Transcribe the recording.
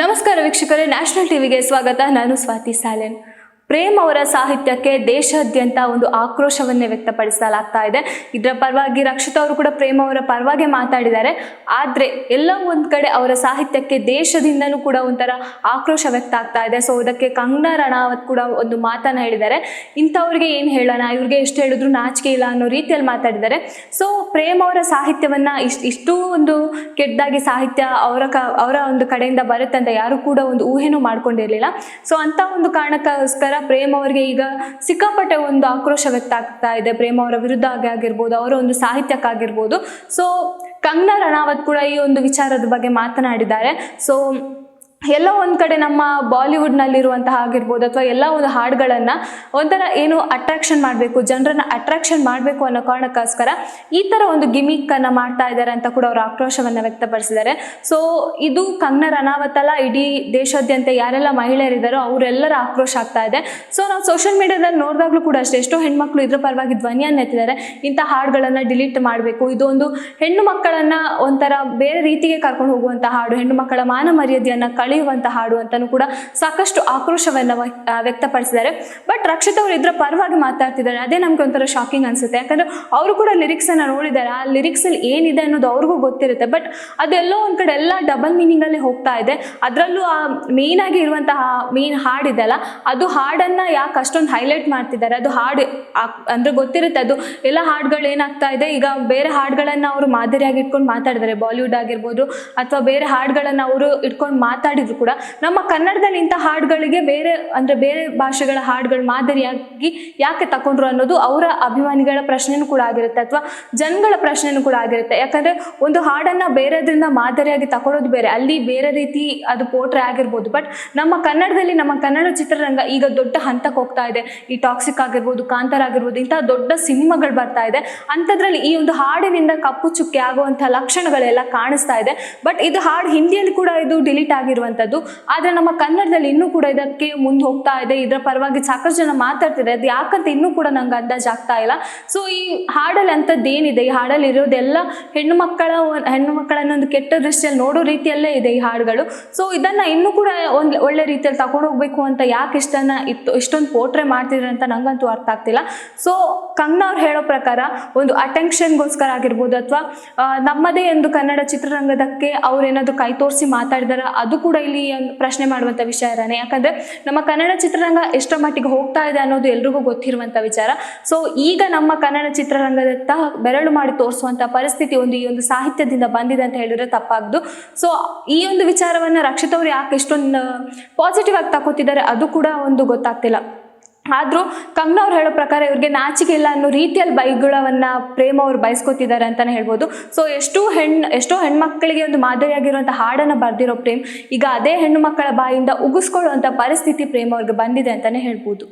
ನಮಸ್ಕಾರ ವೀಕ್ಷಕರೇ, ನ್ಯಾಷನಲ್ ಟಿವಿಗೆ ಸ್ವಾಗತ. ನಾನು ಸ್ವಾತಿ ಸಾಲೆನ್. ಪ್ರೇಮ್ ಅವರ ಸಾಹಿತ್ಯಕ್ಕೆ ದೇಶಾದ್ಯಂತ ಒಂದು ಆಕ್ರೋಶವನ್ನೇ ವ್ಯಕ್ತಪಡಿಸಲಾಗ್ತಾ ಇದೆ. ಇದರ ಪರವಾಗಿ ರಕ್ಷಿತ್ ಅವರು ಕೂಡ ಪ್ರೇಮ್ ಅವರ ಪರವಾಗಿ ಮಾತಾಡಿದ್ದಾರೆ. ಆದರೆ ಎಲ್ಲ ಒಂದು ಕಡೆ ಅವರ ಸಾಹಿತ್ಯಕ್ಕೆ ದೇಶದಿಂದಲೂ ಕೂಡ ಒಂಥರ ಆಕ್ರೋಶ ವ್ಯಕ್ತ ಆಗ್ತಾ ಇದೆ. ಸೊ ಇದಕ್ಕೆ ಕಂಗನಾ ರಣಾವತ್ ಕೂಡ ಒಂದು ಮಾತನ್ನು ಹೇಳಿದ್ದಾರೆ. ಇಂಥವ್ರಿಗೆ ಏನು ಹೇಳೋಣ, ಇವ್ರಿಗೆ ಎಷ್ಟು ಹೇಳಿದ್ರು ನಾಚಿಕೆ ಇಲ್ಲ ಅನ್ನೋ ರೀತಿಯಲ್ಲಿ ಮಾತಾಡಿದ್ದಾರೆ. ಸೊ ಪ್ರೇಮ್ ಅವರ ಸಾಹಿತ್ಯವನ್ನು ಇಷ್ಟು ಒಂದು ಕೆಟ್ಟದಾಗಿ ಸಾಹಿತ್ಯ ಅವರ ಒಂದು ಕಡೆಯಿಂದ ಬರುತ್ತೆ ಅಂತ ಯಾರು ಕೂಡ ಒಂದು ಊಹೆನೂ ಮಾಡ್ಕೊಂಡಿರಲಿಲ್ಲ. ಸೊ ಅಂಥ ಒಂದು ಕಾರಣಕ್ಕೋಸ್ಕರ ಪ್ರೇಮ್ ಅವರಿಗೆ ಈಗ ಸಿಕ್ಕಾಪಟ್ಟೆ ಒಂದು ಆಕ್ರೋಶ ವ್ಯಕ್ತ ಆಗ್ತಾ ಇದೆ. ಪ್ರೇಮ್ ಅವರ ವಿರುದ್ಧ ಆಗಿರ್ಬೋದು, ಅವರ ಒಂದು ಸಾಹಿತ್ಯಕ್ಕಾಗಿರ್ಬೋದು. ಸೊ ಕಂಗನಾ ರಣಾವತ್ ಕೂಡ ಈ ಒಂದು ವಿಚಾರದ ಬಗ್ಗೆ ಮಾತನಾಡಿದ್ದಾರೆ. ಸೊ ಎಲ್ಲ ಒಂದು ಕಡೆ ನಮ್ಮ ಬಾಲಿವುಡ್ನಲ್ಲಿರುವಂತಹ ಆಗಿರ್ಬೋದು ಅಥವಾ ಎಲ್ಲ ಒಂದು ಹಾಡುಗಳನ್ನು ಒಂಥರ ಏನು ಅಟ್ರಾಕ್ಷನ್ ಮಾಡಬೇಕು, ಜನರನ್ನು ಅಟ್ರಾಕ್ಷನ್ ಮಾಡಬೇಕು ಅನ್ನೋ ಕಾರಣಕ್ಕೋಸ್ಕರ ಈ ಥರ ಒಂದು ಗಿಮಿಕ್ಕನ್ನು ಮಾಡ್ತಾ ಇದ್ದಾರೆ ಅಂತ ಕೂಡ ಅವರು ಆಕ್ರೋಶವನ್ನು ವ್ಯಕ್ತಪಡಿಸಿದ್ದಾರೆ. ಸೊ ಇದು ಕಂಗನಾ ರಣಾವತ್ ಅಲ್ಲ, ಇಡೀ ದೇಶಾದ್ಯಂತ ಯಾರೆಲ್ಲ ಮಹಿಳೆಯರಿದ್ದಾರೋ ಅವರೆಲ್ಲರ ಆಕ್ರೋಶ ಆಗ್ತಾ ಇದೆ. ಸೊ ನಾವು ಸೋಷಿಯಲ್ ಮೀಡಿಯಾದಲ್ಲಿ ನೋಡಿದಾಗಲೂ ಕೂಡ ಅಷ್ಟೇ ಎಷ್ಟೋ ಹೆಣ್ಮಕ್ಳು ಇದ್ರ ಪರವಾಗಿ ಧ್ವನಿಯನ್ನು ಎತ್ತಿದ್ದಾರೆ. ಇಂಥ ಹಾಡುಗಳನ್ನು ಡಿಲೀಟ್ ಮಾಡಬೇಕು, ಇದು ಒಂದು ಹೆಣ್ಣು ಮಕ್ಕಳನ್ನು ಒಂಥರ ಬೇರೆ ರೀತಿಗೆ ಕರ್ಕೊಂಡು ಹೋಗುವಂಥ ಹಾಡು, ಹೆಣ್ಣು ಮಕ್ಕಳ ಮಾನ ಮರ್ಯಾದೆಯನ್ನು ಕಳೆಯುವಂಥ ಹಾಡು ಅಂತಲೂ ಕೂಡ ಸಾಕಷ್ಟು ಆಕ್ರೋಶವನ್ನು ವ್ಯಕ್ತಪಡಿಸಿದ್ದಾರೆ. ಬಟ್ ರಕ್ಷಿತ್ ಅವರು ಇದರ ಪರವಾಗಿ ಮಾತಾಡ್ತಿದ್ದಾರೆ. ಅದೇ ನಮ್ಗೆ ಒಂಥರ ಶಾಕಿಂಗ್ ಅನಿಸುತ್ತೆ. ಯಾಕಂದರೆ ಅವರು ಕೂಡ ಲಿರಿಕ್ಸನ್ನು ನೋಡಿದ್ದಾರೆ. ಆ ಲಿರಿಕ್ಸಲ್ಲಿ ಏನಿದೆ ಅನ್ನೋದು ಅವ್ರಿಗೂ ಗೊತ್ತಿರುತ್ತೆ. ಬಟ್ ಅದೆಲ್ಲೋ ಒಂದು ಕಡೆ ಎಲ್ಲ ಡಬಲ್ ಮೀನಿಂಗಲ್ಲಿ ಹೋಗ್ತಾ ಇದೆ. ಅದರಲ್ಲೂ ಆ ಮೇಯ್ನಾಗಿ ಇರುವಂತಹ ಮೇನ್ ಹಾಡಿದೆಲ್ಲ, ಅದು ಹಾಡನ್ನು ಯಾಕೆ ಅಷ್ಟೊಂದು ಹೈಲೈಟ್ ಮಾಡ್ತಿದ್ದಾರೆ? ಅದು ಹಾಡು ಅಂದರೆ ಗೊತ್ತಿರುತ್ತೆ. ಅದು ಎಲ್ಲ ಹಾಡುಗಳು ಏನಾಗ್ತಾ ಇದೆ, ಈಗ ಬೇರೆ ಹಾಡುಗಳನ್ನು ಅವರು ಮಾದರಿಯಾಗಿ ಇಟ್ಕೊಂಡು ಮಾತಾಡಿದ್ದಾರೆ. ಬಾಲಿವುಡ್ ಆಗಿರ್ಬೋದು ಅಥವಾ ಬೇರೆ ಹಾಡುಗಳನ್ನು ಅವರು ಇಟ್ಕೊಂಡು ಮಾತಾಡಿದ್ರು ಕೂಡ ನಮ್ಮ ಕನ್ನಡದಲ್ಲಿ ಇಂಥ ಹಾಡುಗಳಿಗೆ ಬೇರೆ ಭಾಷೆಗಳ ಹಾಡುಗಳು ಮಾದರಿಯಾಗಿ ಯಾಕೆ ತಗೊಂಡ್ರು ಅನ್ನೋದು ಅವರ ಅಭಿಮಾನಿಗಳ ಪ್ರಶ್ನೆನೂ ಕೂಡ ಆಗಿರುತ್ತೆ ಅಥವಾ ಜನಗಳ ಪ್ರಶ್ನೆನೂ ಕೂಡ ಆಗಿರುತ್ತೆ. ಯಾಕಂದರೆ ಒಂದು ಹಾಡನ್ನು ಬೇರೆದ್ರಿಂದ ಮಾದರಿಯಾಗಿ ತಗೊಳ್ಳೋದು ಬೇರೆ, ಅಲ್ಲಿ ಬೇರೆ ರೀತಿ ಅದು ಪೋಟ್ರೆ ಆಗಿರ್ಬೋದು. ಬಟ್ ನಮ್ಮ ಕನ್ನಡದಲ್ಲಿ ನಮ್ಮ ಕನ್ನಡ ಚಿತ್ರರಂಗ ಈಗ ದೊಡ್ಡ ಹಂತಕ್ಕೆ ಹೋಗ್ತಾ ಇದೆ. ಈ ಟಾಕ್ಸಿಕ್ ಆಗಿರ್ಬೋದು, ಕಾಂತಾರ ಆಗಿರ್ಬೋದು, ಇಂಥ ದೊಡ್ಡ ಸಿನಿಮಾಗಳು ಬರ್ತಾ ಇದೆ. ಅಂಥದ್ರಲ್ಲಿ ಈ ಒಂದು ಹಾಡಿನಿಂದ ಕಪ್ಪು ಚುಕ್ಕೆ ಆಗುವಂಥ ಲಕ್ಷಣಗಳೆಲ್ಲ ಕಾಣಿಸ್ತಾ ಇದೆ. ಬಟ್ ಇದು ಹಾಡು ಹಿಂದಿಯಲ್ಲಿ ಕೂಡ ಇದು ಡಿಲೀಟ್ ಆಗಿರುವಂಥದ್ದು. ಆದರೆ ನಮ್ಮ ಕನ್ನಡದಲ್ಲಿ ಇನ್ನೂ ಕೂಡ ಇದಕ್ಕೆ ಮುಂದೆ ಹೋಗ್ತಾ ಇದೆ. ಇದರ ಪರವಾಗಿ ಸಾಕಷ್ಟು ಜನ ಮಾತಾಡ್ತಿದ್ದಾರೆ. ಅದು ಯಾಕಂತ ಇನ್ನೂ ಕೂಡ ನಂಗೆ ಅಂದಾಜು ಆಗ್ತಾ ಇಲ್ಲ. ಸೊ ಈ ಹಾಡಲ್ಲಿ ಅಂಥದ್ದು ಏನಿದೆ, ಈ ಹಾಡಲ್ಲಿ ಇರೋದೆಲ್ಲ ಹೆಣ್ಣು ಮಕ್ಕಳನ್ನು ಒಂದು ಕೆಟ್ಟ ದೃಷ್ಟಿಯಲ್ಲಿ ನೋಡೋ ರೀತಿಯಲ್ಲೇ ಇದೆ ಈ ಹಾಡುಗಳು. ಸೊ ಇದನ್ನು ಇನ್ನೂ ಕೂಡ ಒಂದು ಒಳ್ಳೆ ರೀತಿಯಲ್ಲಿ ತಗೊಂಡು ಹೋಗ್ಬೇಕು ಅಂತ ಯಾಕೆ ಇಷ್ಟೊಂದು ಪೋಟ್ರೆ ಮಾಡ್ತಿದ್ದಾರೆ ಅಂತ ನಂಗಂತೂ ಅರ್ಥ ಆಗ್ತಿಲ್ಲ. ಸೊ ಕಂಗನಾ ಅವ್ರು ಹೇಳೋ ಪ್ರಕಾರ ಒಂದು ಅಟೆನ್ಷನ್ಗೋಸ್ಕರ ಆಗಿರ್ಬೋದು ಅಥವಾ ನಮ್ಮದೇ ಒಂದು ಕನ್ನಡ ಚಿತ್ರರಂಗದಕ್ಕೆ ಅವ್ರೇನಾದ್ರು ಕೈ ತೋರಿಸಿ ಮಾತಾಡಿದಾರ, ಅದು ಕೂಡ ಇಲ್ಲಿ ಪ್ರಶ್ನೆ ಮಾಡುವಂಥ ವಿಚಾರನೇ. ಯಾಕಂದರೆ ನಮ್ಮ ಕನ್ನಡ ಚಿತ್ರರಂಗ ಎಷ್ಟರ ಮಟ್ಟಿಗೆ ಹೋಗ್ತಾ ಇದೆ ಅನ್ನೋದು ಎಲ್ರಿಗೂ ಗೊತ್ತಿರುವಂಥ ವಿಚಾರ. ಸೊ ಈಗ ನಮ್ಮ ಕನ್ನಡ ಚಿತ್ರರಂಗದತ್ತ ಬೆರಳು ಮಾಡಿ ತೋರಿಸುವಂಥ ಪರಿಸ್ಥಿತಿ ಈ ಒಂದು ಸಾಹಿತ್ಯದಿಂದ ಬಂದಿದೆ ಅಂತ ಹೇಳಿದ್ರೆ ತಪ್ಪಾಗ್ದು. ಸೊ ಈ ಒಂದು ವಿಚಾರವನ್ನು ರಕ್ಷಿತ್ ಅವರು ಯಾಕೆ ಇಷ್ಟೊಂದು ಪಾಸಿಟಿವ್ ಆಗಿ ತಗೋತಿದ್ದಾರೆ ಅದು ಕೂಡ ಒಂದು ಗೊತ್ತಾಗ್ತಿಲ್ಲ. ಆದರೂ ಕಂಗನಾ ಅವ್ರು ಹೇಳೋ ಪ್ರಕಾರ ಇವ್ರಿಗೆ ನಾಚಿಕೆ ಇಲ್ಲ ಅನ್ನೋ ರೀತಿಯಲ್ಲಿ ಬೈಗುಳವನ್ನು ಪ್ರೇಮ್ ಅವರು ಬಯಸ್ಕೊತಿದ್ದಾರೆ ಅಂತಲೇ ಹೇಳ್ಬೋದು. ಸೊ ಎಷ್ಟೋ ಹೆಣ್ಮಕ್ಕಳಿಗೆ ಒಂದು ಮಾದರಿಯಾಗಿರುವಂಥ ಹಾಡನ್ನು ಬರೆದಿರೋ ಪ್ರೇಮ್ ಈಗ ಅದೇ ಹೆಣ್ಣು ಮಕ್ಕಳ ಬಾಯಿಂದ ಉಗಿಸ್ಕೊಳ್ಳುವಂಥ ಪರಿಸ್ಥಿತಿ ಪ್ರೇಮ್ ಅವ್ರಿಗೆ ಬಂದಿದೆ ಅಂತಲೇ ಹೇಳ್ಬೋದು.